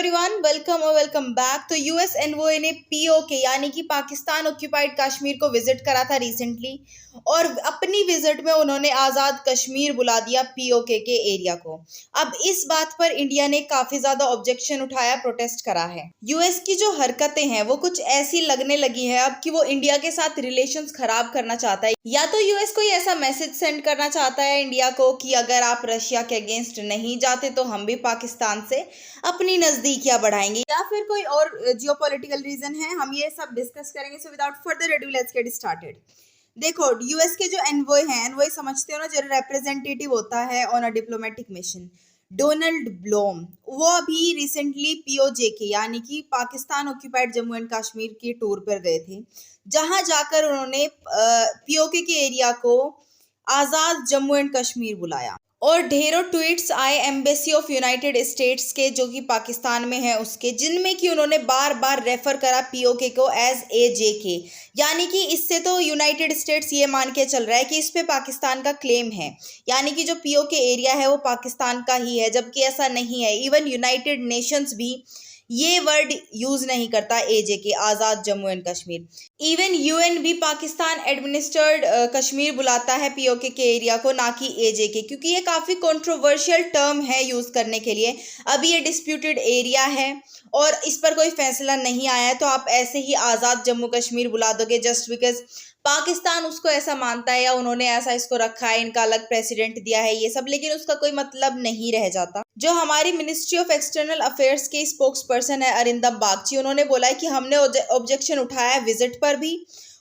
Everyone, welcome और welcome back. तो US envoy ने पीओके यानी कि पाकिस्तान ऑक्यूपाइड कश्मीर को विजिट करा था रिसेंटली, और अपनी विजिट में उन्होंने आज़ाद कश्मीर बुला दिया पीओके के एरिया को। अब इस बात पर इंडिया ने काफी ज्यादा ऑब्जेक्शन उठाया, प्रोटेस्ट करा है। यूएस की जो हरकतें हैं वो कुछ ऐसी लगने लगी है अब कि वो इंडिया के साथ रिलेशंस खराब करना चाहता है, या तो यूएस कोई ऐसा मैसेज सेंड करना चाहता है इंडिया को कि अगर आप रशिया के अगेंस्ट नहीं जाते तो हम भी पाकिस्तान से अपनी नजदीकियां बढ़ाएंगे, या फिर कोई और जियोपॉलिटिकल रीजन है। हम ये सब डिस्कस करेंगे। So without further ado let's get started. देखो, यूएस के जो एनवॉय हैं, एनवॉय समझते हो ना, जो रिप्रेजेंटेटिव होता है on a diplomatic mission, Donald Blom, वो अभी रिसेंटली पीओजे यानी कि पाकिस्तान ऑक्यूपाइड जम्मू एंड कश्मीर के टूर पर गए थे, जहां जाकर उन्होंने पीओके के एरिया को आज़ाद जम्मू एंड कश्मीर बुलाया। और ढेरों ट्वीट्स आए एम्बेसी ऑफ यूनाइटेड स्टेट्स के, जो कि पाकिस्तान में है उसके, जिनमें कि उन्होंने बार बार रेफर करा पीओके को एज एजेके, यानी कि इससे तो यूनाइटेड स्टेट्स ये मान के चल रहा है कि इस पे पाकिस्तान का क्लेम है, यानी कि जो पीओके एरिया है वो पाकिस्तान का ही है, जबकि ऐसा नहीं है। इवन यूनाइटेड नेशंस भी ये वर्ड यूज नहीं करता AJK, Azad Jammu and Kashmir. Even UN भी पाकिस्तान एडमिनिस्टर्ड कश्मीर बुलाता है पीओके के एरिया को, ना कि एजेके, क्योंकि ये काफ़ी कंट्रोवर्शियल टर्म है यूज़ करने के लिए। अभी ये डिस्प्यूटेड एरिया है और इस पर कोई फैसला नहीं आया है, तो आप ऐसे ही आज़ाद जम्मू कश्मीर बुला दोगे जस्ट बिकॉज पाकिस्तान उसको ऐसा मानता है या उन्होंने ऐसा इसको रखा है, इनका अलग प्रेसिडेंट दिया है, ये सब, लेकिन उसका कोई मतलब नहीं रह जाता। जो हमारी मिनिस्ट्री ऑफ एक्सटर्नल अफेयर्स के स्पोक्स पर्सन है अरिंदम बागची, उन्होंने बोला है कि हमने ऑब्जेक्शन उठाया है विजिट पर भी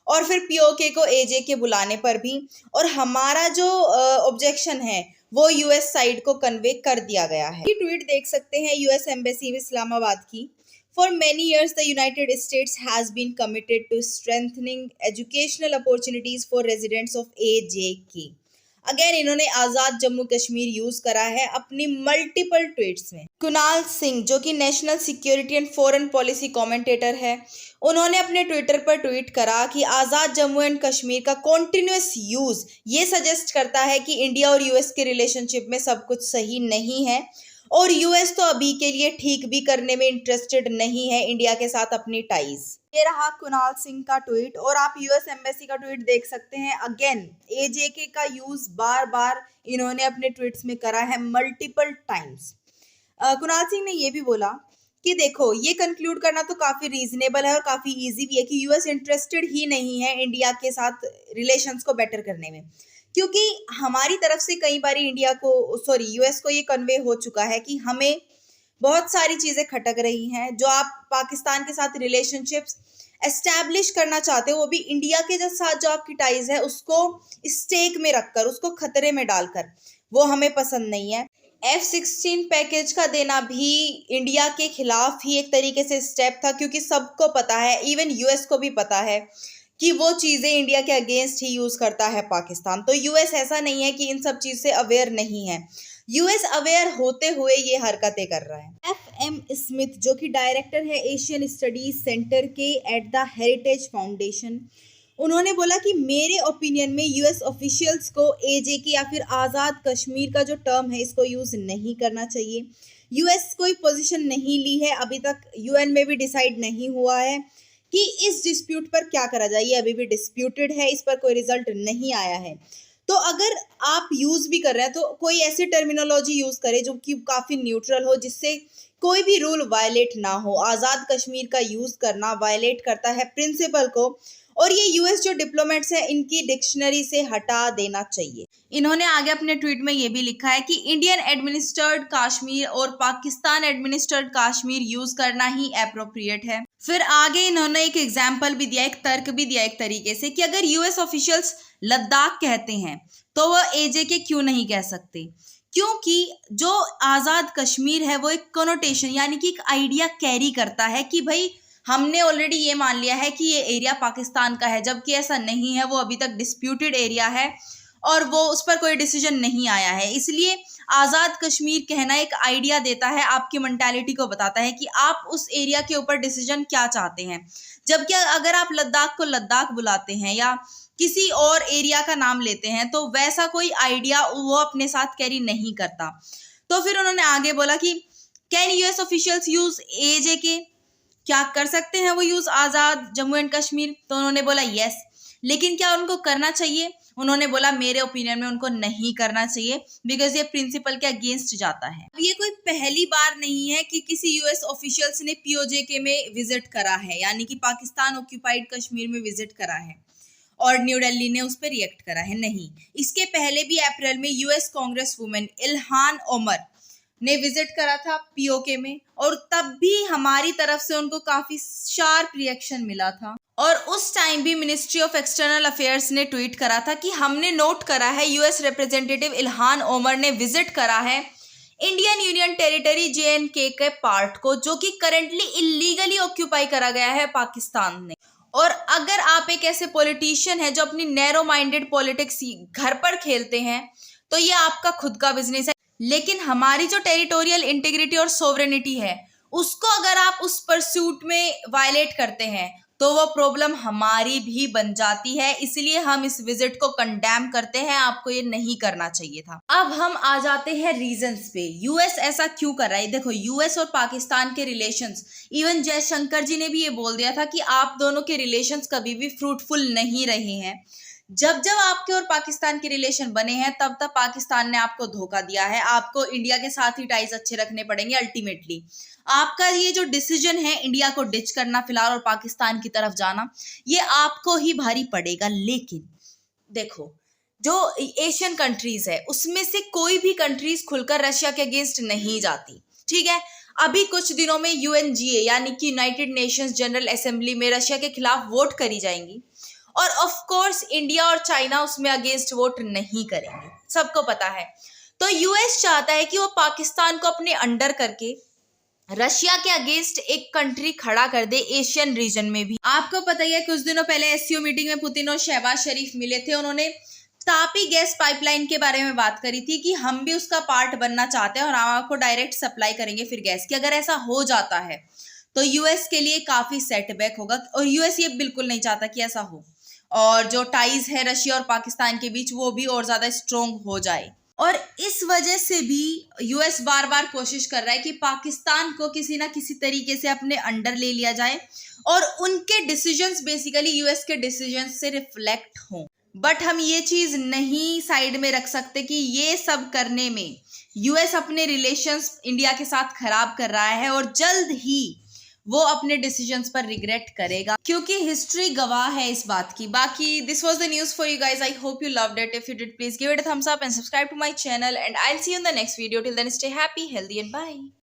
और फिर पीओके को एजेके बुलाने पर भी, और हमारा जो ऑब्जेक्शन है वो यूएस साइड को कन्वे कर दिया गया है। ये ट्वीट देख सकते हैं यूएस एम्बेसी इस्लामाबाद की। For many years, the United States has been committed to strengthening educational opportunities for residents of AJK. Again इन्होंने आज़ाद जम्मू कश्मीर यूज करा है अपनी मल्टीपल ट्वीट्स में। कुणाल सिंह, जो कि national security and foreign policy commentator है, उन्होंने अपने ट्विटर पर ट्वीट करा कि आज़ाद जम्मू एंड कश्मीर का कॉन्टिन्यूस यूज ये सजेस्ट करता है कि इंडिया और यूएस के रिलेशनशिप में सब कुछ सही नहीं है, और यूएस तो अभी के लिए ठीक भी करने में इंटरेस्टेड नहीं है इंडिया के साथ अपनी टाइज। ये रहा कुणाल सिंह का ट्वीट, और आप यूएस एम्बेसी का ट्वीट देख सकते हैं। अगेन एजेके का यूज बार बार इन्होंने अपने ट्वीट्स में करा है मल्टीपल टाइम्स। कुणाल सिंह ने ये भी बोला कि देखो, ये कंक्लूड करना तो काफी रीजनेबल है और काफी इजी भी है कि यूएस इंटरेस्टेड ही नहीं है इंडिया के साथ रिलेशंस को बेटर करने में, क्योंकि हमारी तरफ से कई बार इंडिया को यूएस को ये कन्वे हो चुका है कि हमें बहुत सारी चीजें खटक रही हैं। जो आप पाकिस्तान के साथ रिलेशनशिप्स एस्टैब्लिश करना चाहते हो, वो भी इंडिया के साथ जो आपकी टाइज है उसको स्टेक में रखकर, उसको खतरे में डालकर, वो हमें पसंद नहीं है। F-16 पैकेज का देना भी इंडिया के खिलाफ ही एक तरीके से स्टेप था, क्योंकि सबको पता है, इवन यूएस को भी पता है कि वो चीजें इंडिया के अगेंस्ट ही यूज करता है पाकिस्तान। तो यूएस ऐसा नहीं है कि इन सब चीज से अवेयर नहीं है, यूएस अवेयर होते हुए ये हरकतें कर रहा है। FM स्मिथ, जो कि डायरेक्टर है एशियन स्टडीज सेंटर के एट द हेरिटेज फाउंडेशन, उन्होंने बोला कि मेरे ओपिनियन में यूएस ऑफिशियल्स को एजेके या फिर आज़ाद कश्मीर का जो टर्म है इसको यूज नहीं करना चाहिए। यूएस कोई पोजीशन नहीं ली है अभी तक, यूएन में भी डिसाइड नहीं हुआ है कि इस डिस्प्यूट पर क्या करा जाए, ये अभी भी डिस्प्यूटेड है, इस पर कोई रिजल्ट नहीं आया है। तो अगर आप यूज भी कर रहे हैं तो कोई ऐसी टर्मिनोलॉजी यूज करें जो कि काफी न्यूट्रल हो, जिससे कोई भी रूल वायलेट ना हो। आज़ाद कश्मीर का यूज करना वायलेट करता है प्रिंसिपल को, और ये यूएस जो डिप्लोमेट्स हैं इनकी डिक्शनरी से हटा देना चाहिए। इन्होंने आगे अपने ट्वीट में ये भी लिखा है कि इंडियन एडमिनिस्टर्ड कश्मीर और पाकिस्तान एडमिनिस्टर्ड कश्मीर यूज करना ही एप्रोप्रिएट है। फिर आगे इन्होंने एक एग्जाम्पल भी दिया, एक तर्क भी दिया एक तरीके से, कि अगर यूएस ऑफिशियल्स लद्दाख कहते हैं तो वह एजेके क्यों नहीं कह सकते, क्योंकि जो आज़ाद कश्मीर है वो एक कनोटेशन यानी कि एक आइडिया कैरी करता है कि भाई हमने ऑलरेडी ये मान लिया है कि ये एरिया पाकिस्तान का है, जबकि ऐसा नहीं है, वो अभी तक डिस्प्यूटेड एरिया है और वो उस पर कोई डिसीजन नहीं आया है। इसलिए आज़ाद कश्मीर कहना एक आइडिया देता है, आपकी मेंटालिटी को बताता है कि आप उस एरिया के ऊपर डिसीजन क्या चाहते हैं। जबकि अगर आप लद्दाख को लद्दाख बुलाते हैं या किसी और एरिया का नाम लेते हैं तो वैसा कोई आइडिया वो अपने साथ कैरी नहीं करता। तो फिर उन्होंने आगे बोला कि can US officials use AJK, क्या कर सकते हैं वो use Azad Jammu and Kashmir? तो उन्होंने बोला यस। लेकिन क्या उनको करना चाहिए? उन्होंने बोला मेरे ओपिनियन में उनको नहीं करना चाहिए, बिकॉज ये प्रिंसिपल के अगेंस्ट जाता है। अब ये कोई पहली बार नहीं है कि किसी यूएस ऑफिशियल्स ने पीओजेके में विजिट करा है, यानी कि पाकिस्तान ऑक्यूपाइड कश्मीर में विजिट करा है और न्यू दिल्ली ने उस पर रिएक्ट करा है। नहीं, इसके पहले भी अप्रैल में US Congress women Ilhan Omar ने विजिट करा था पीओके में, और तब भी हमारी तरफ से उनको काफी शार्प रिएक्शन मिला था। और उस टाइम भी मिनिस्ट्री ऑफ एक्सटर्नल अफेयर्स ने ट्वीट करा था कि हमने नोट करा है यूएस रिप्रेजेंटेटिव इल्हान ओमर ने विजिट करा है इंडियन यूनियन टेरिटरी JNK के पार्ट को, जो कि करंटली इलीगली ऑक्यूपाई करा गया है पाकिस्तान ने। और अगर आप एक ऐसे पॉलिटिशियन है जो अपनी नैरो माइंडेड पॉलिटिक्स घर पर खेलते हैं, तो ये आपका खुद का बिजनेस है। लेकिन हमारी जो टेरिटोरियल इंटीग्रिटी और सोवरेनिटी है, उसको अगर आप उस परस्यूट में वायलेट करते हैं, तो वो प्रॉब्लम हमारी भी बन जाती है। इसलिए हम इस विजिट को कंडेम करते हैं, आपको ये नहीं करना चाहिए था। अब हम आ जाते हैं रीजंस पे, यूएस ऐसा क्यों कर रहा है। देखो, यूएस और पाकिस्तान के रिलेशंस, इवन जयशंकर जी ने भी ये बोल दिया था कि आप दोनों के रिलेशंस कभी भी फ्रूटफुल नहीं रहे हैं। जब जब आपके और पाकिस्तान के रिलेशन बने हैं, तब तब पाकिस्तान ने आपको धोखा दिया है। आपको इंडिया के साथ ही टाइज अच्छे रखने पड़ेंगे। अल्टीमेटली आपका ये जो डिसीजन है इंडिया को डिच करना फिलहाल और पाकिस्तान की तरफ जाना, ये आपको ही भारी पड़ेगा। लेकिन देखो, जो एशियन कंट्रीज है उसमें से कोई भी कंट्रीज खुलकर रशिया के अगेंस्ट नहीं जाती, ठीक है। अभी कुछ दिनों में UNGA यानी कि यूनाइटेड नेशंस जनरल असेंबली में रशिया के खिलाफ वोट करी जाएंगी, और ऑफ कोर्स इंडिया और चाइना उसमें अगेंस्ट वोट नहीं करेंगे, सबको पता है। तो यूएस चाहता है कि वो पाकिस्तान को अपने अंडर करके रशिया के अगेंस्ट एक कंट्री खड़ा कर दे एशियन रीजन में भी। आपको पता ही है, कुछ दिनों पहले SCO मीटिंग में पुतिन और शहबाज शरीफ मिले थे। उन्होंने तापी गैस पाइपलाइन के बारे में बात करी थी कि हम भी उसका पार्ट बनना चाहते हैं और हम आपको डायरेक्ट सप्लाई करेंगे फिर गैस की। अगर ऐसा हो जाता है तो यूएस के लिए काफी सेटबैक होगा, और यूएस ये बिल्कुल नहीं चाहता कि ऐसा हो, और जो टाइज है रशिया और पाकिस्तान के बीच वो भी और ज्यादा स्ट्रोंग हो जाए। और इस वजह से भी यूएस बार बार कोशिश कर रहा है कि पाकिस्तान को किसी ना किसी तरीके से अपने अंडर ले लिया जाए और उनके डिसीजंस बेसिकली यूएस के डिसीजंस से रिफ्लेक्ट हों। बट हम ये चीज नहीं साइड में रख सकते कि ये सब करने में यूएस अपने रिलेशंस इंडिया के साथ खराब कर रहा है, और जल्द ही वो अपने डिसीजंस पर रिग्रेट करेगा, क्योंकि हिस्ट्री गवाह है इस बात की। बाकी this was the news for you guys. I hope you loved it. If you did, please give it a thumbs up and subscribe to my channel, and I will see you in the next video. Till then, stay happy, healthy and bye.